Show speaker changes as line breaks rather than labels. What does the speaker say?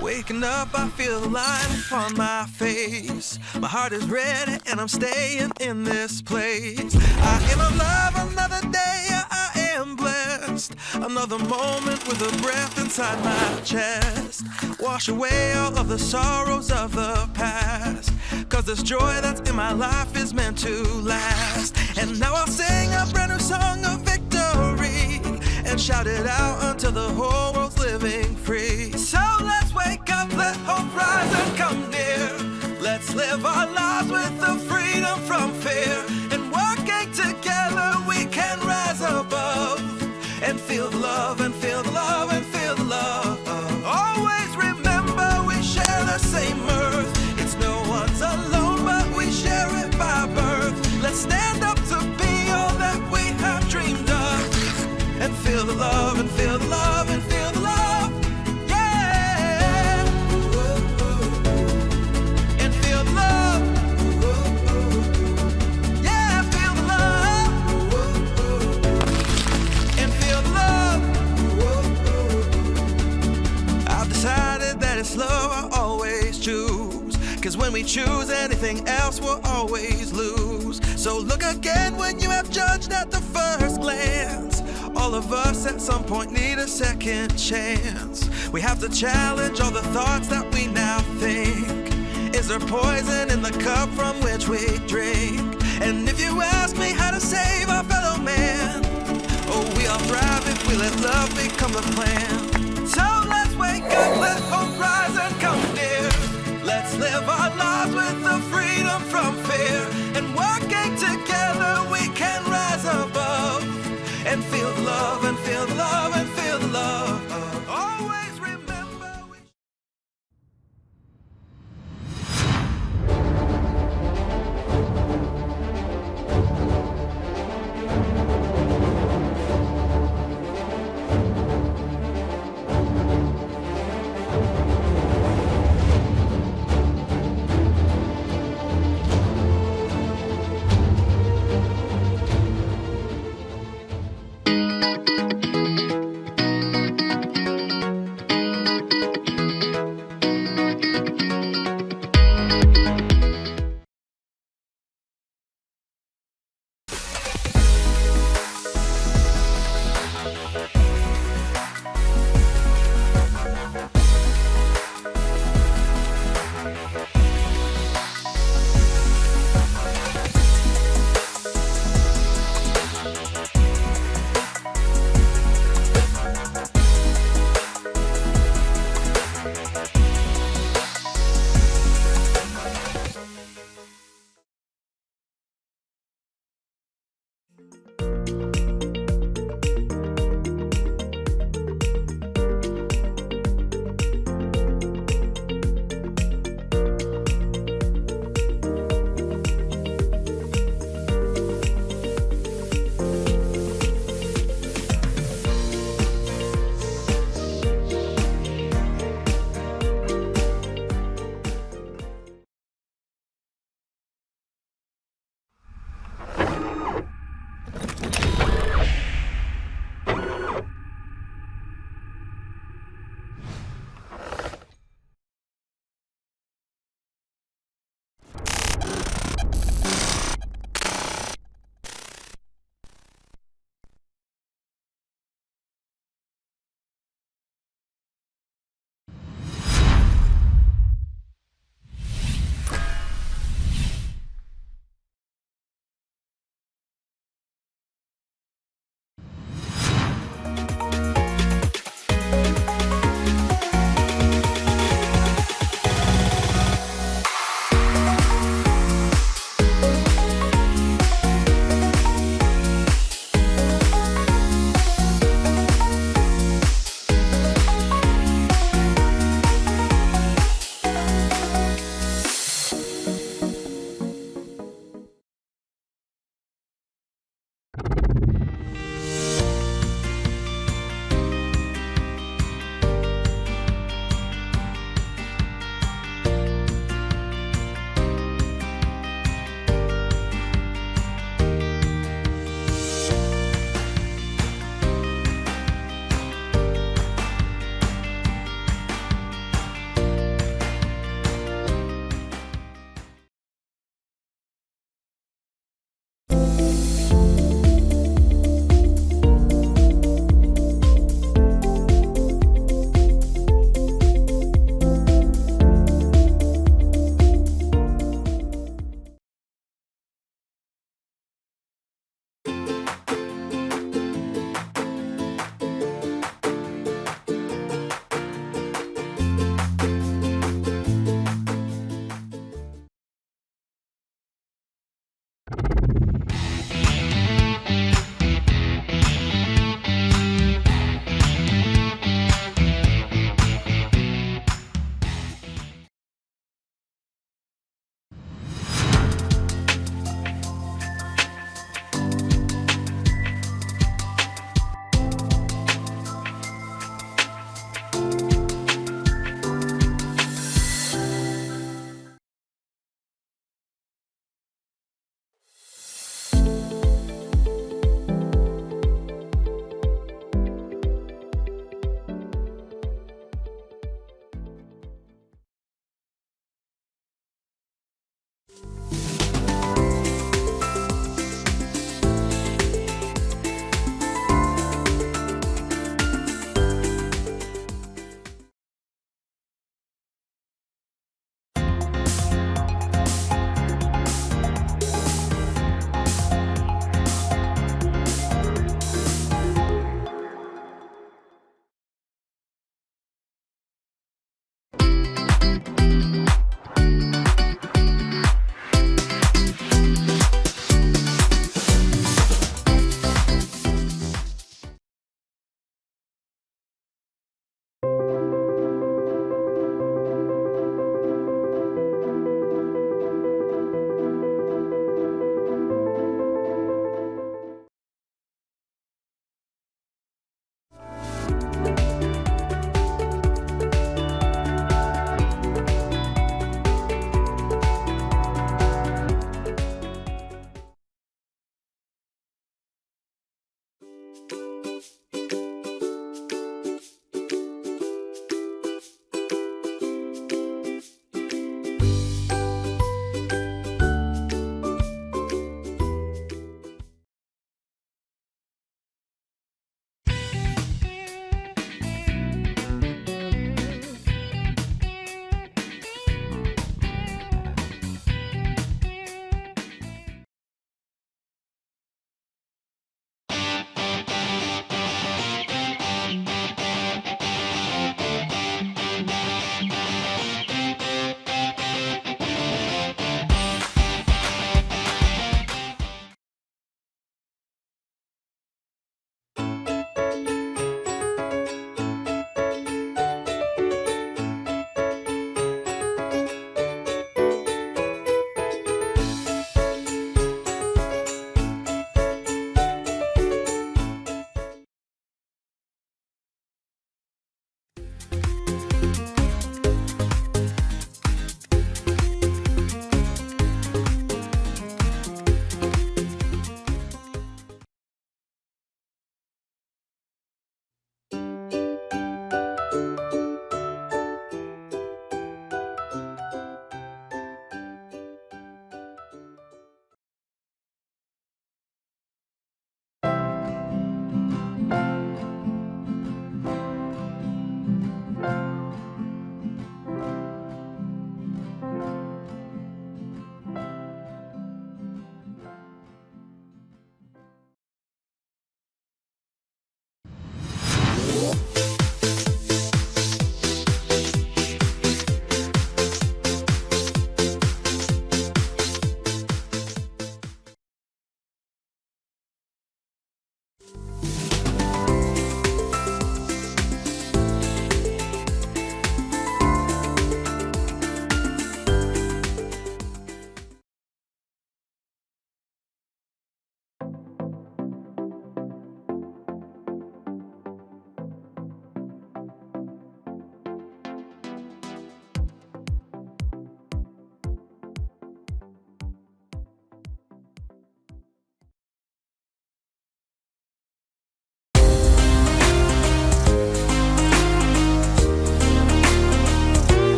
Waking up, I feel the line upon my face. My heart is ready and I'm staying in this place. I am in love, another day, I am blessed. Another moment with a breath inside my chest. Wash away all of the sorrows of the past, 'cause this joy that's in my life is meant to last. And now I'll sing a brand new song of victory and shout it out until the whole world's living free. So let's wake up, let hope rise and come near. Let's live our lives with the freedom from fear. And working together we can rise above and feel the love and feel the love and feel the love. Always remember we share the same earth. It's no one's alone but we share it by birth. Let's stand up to be all that we have dreamed of and feel the love and feel the love and feel the love. Yeah. And feel the love. Yeah, feel the love. And feel the love. I've decided that it's love I always choose, 'cause when we choose anything else we'll always lose. So look again when you have judged at the first glance. All of us at some point need a second chance. We have to challenge all the thoughts that we now think. Is there poison in the cup from which we drink? And if you ask me how to save our fellow man, oh, we all thrive if we let love become the plan.